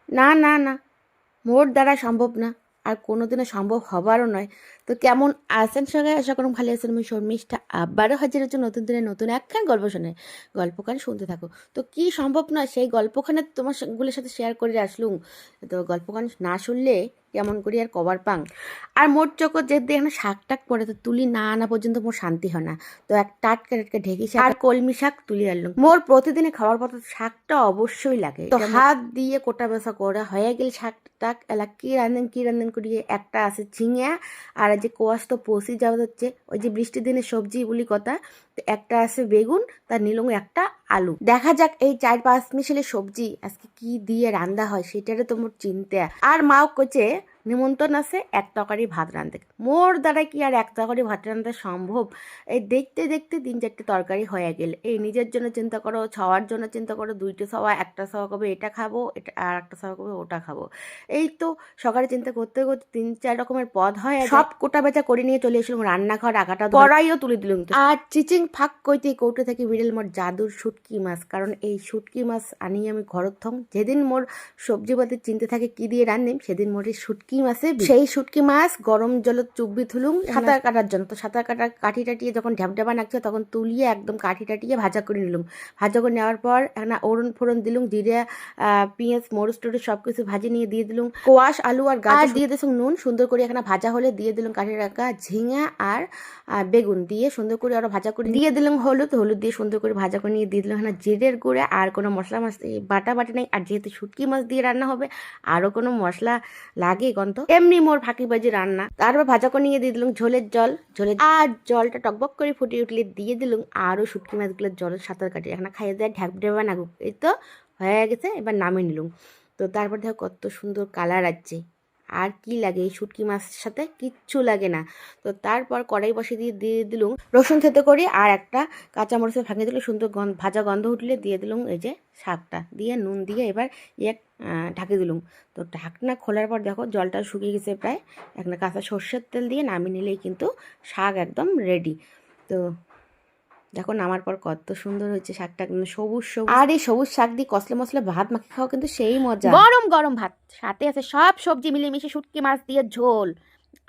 না না না, মোর দ্বারা সম্ভব না, আর কোনোদিনও সম্ভব হবারও নয়। তো কেমন আছেন সবাই? আশা করুন ভালো আছেন। আমি শর্মিষ্ঠা আবারও হাজির হচ্ছে নতুন দিনে নতুন একখান গল্প শুনে। গল্পখান শুনতে থাকো। তো কি সম্ভব নয় সেই গল্পখানে তোমার গুলোর সাথে শেয়ার করে আসলুম। তো গল্পখান না শুনলে কেমন করি আর কবার পাং। আর মোর চোখত যে এখানে শাক টাক পড়ে তো তুলি না আনা পর্যন্ত মোর শান্তি হয় না। তো এক টাটকা টাটকা ঢেঁকি শাক আর কলমি শাক তুলি আনলুম। মোর প্রতিদিনে খাওয়ার পর তো শাকটা অবশ্যই লাগে। তো হাত দিয়ে কোটা বেসা করে হয়ে গেলে শাক টাক এলা কি রান্ধেন করিয়ে একটা আছে ঝিঙা, আর যে কোয়াশ তো পচি যাওয়া হচ্ছে ওই যে বৃষ্টির দিনে সবজি বলি কথা। তো একটা আছে বেগুন, তার নিলুম একটা আলু। দেখা যাক এই 4-5 মিশালে সবজি আজকে কি দিয়ে রান্না হয় সেটারে তো মোর চিন্তা। আর মাও কইছে নিমন্ত্রণ আছে এক তরকারি ভাত রাঁধতে। মোর দ্বারা কি আর এক তরকারি ভাত রাঁধা সম্ভব? এই দেখতে দেখতে 3-4টে তরকারি হয়ে গেল। এই নিজের জন্য চিন্তা করো, ছাওয়ার জন্য চিন্তা করো, 2টে ছাওয়া, একটা ছাওয়া কবে এটা খাবো, এটা আর একটা ছাওয়া কবে ওটা খাবো। এই তো সকালে চিন্তা করতে করতে 3-4 রকমের পদ হয়। সব কোটা বেচা করে নিয়ে চলে এসলাম রান্নাঘর, আগাটা কড়াইও তুলে দিলাম। আর চিচিং ফাঁক কইতে কৌটো থেকে বিড়েল মোর জাদুর শুটকি মাছ। কারণ এই শুটকি মাছ আনি আমি ঘরত থং। যেদিন মোর সবজি পাতির চিনতে থাকে কি দিয়ে রান্ধিম, সেদিন মোর এই শুটকি মাছে সেই শুটকি মাছ গরম জলত চুববি থুলুম সাঁতার কাটার জন্য। তো সাঁতার কাটার কাঠি টাটিয়ে যখন ঢ্যাপঢ্যাপা নাকছে তখন তুলিয়ে একদম কাঠি টাটিয়ে ভাজা করে নিলুম। ভাজা করে নেওয়ার পর একটা ওরন ফোড়ন দিলুম, জিরে পেঁয়াজ মরিচ টরিচ সব কিছু ভাজি নিয়ে দিয়ে দিলুম কোয়াশ আলু আর গাজর দিয়ে দিয়েছিলাম নুন সুন্দর করে এখানে ভাজা হলে দিয়ে দিলাম কাঠি রাখা ঝিঙা আর বেগুন দিয়ে সুন্দর করে আরো ভাজা করে দিয়ে দিলাম হলুদ দিয়ে সুন্দর করে ভাজা করে নিয়ে দিয়ে দিলাম এখানে জিরের গুঁড়া। আর কোনো মশলা বাটা নেই। আর যেহেতু শুটকি মাছ দিয়ে রান্না হবে আরো কোনো মশলা লাগে গন্ধ এমনি মোর ফাঁকিবাজি রান্না। তারপর ভাজা করে নিয়ে দিয়ে দিলাম ঝোলের জল, আর জলটা টকবক করে ফুটিয়ে উঠলে দিয়ে দিলাম আরো শুটকি মাছগুলোর জলের সাঁতার কাটি এখানে খাইয়ে দেয় ঢ্যাপঢেপা নাগুক। এই তো হয়ে গেছে, এবার নামিয়ে নিলুম। তো তারপর দেখো কত সুন্দর কালার আসছে। আর কি লাগে এই শুটকি মাছের সাথে? কিচ্ছু লাগে না। তো তারপর কড়াই বসিয়ে দিয়ে দিলুম রসুন থেতো করি আর একটা কাঁচামরিচের ভাঙে দিলে সুন্দর ভাজা গন্ধ উঠলে দিয়ে দিলুম এই যে শাকটা দিয়ে নুন দিয়ে এবার ঢাকে দিলুম। তো ঢাকনা খোলার পর দেখো জলটা শুকিয়ে গেছে প্রায়। একটা কাঁচা সর্ষের তেল দিয়ে নামিয়ে নিলেই কিন্তু শাক একদম রেডি। তো দেখো নামার পর কত সুন্দর হয়েছে শাকটা, একদম সবুজ সবুজ। আর এই সবুজ শাক দিয়ে কষলে মশলা ভাত মাখে খাওয়া কিন্তু সেই মজা। গরম গরম ভাত, সাথে আছে সব সবজি মিলেমিশে শুটকি মাছ দিয়ে ঝোল,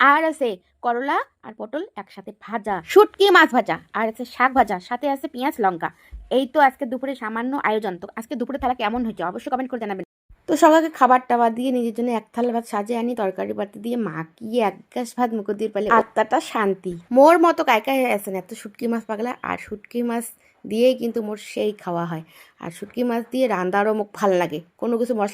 আর আছে করলা আর পটল একসাথে ভাজা, শুটকি মাছ ভাজা, আর আছে শাক ভাজা, সাথে আছে পেঁয়াজ লঙ্কা। এই তো আজকে দুপুরে সামান্য আয়োজন। তো আজকে দুপুরে থালা কেমন হয়েছে অবশ্যই কমেন্ট করে জানাবেন। তো সবাইকে খাবার টাবার দিয়ে নিজের জন্য এক থালা ভাত সাজিয়ে আনি, তরকারি পাতি দিয়ে মাখিয়ে এক গ্যাস ভাত মুখে দিয়ে পেলে আত্মাটা শান্তি। মোর মতো কায় আছেন এত শুটকি মাছ পাগলা। আর শুটকি মাছ দিয়েই কিন্তু মোর সেই খাওয়া হয়। আর শুটকি মাছ দিয়ে রান্দারও মুখ ভাল লাগে, কোনো কিছু মশলা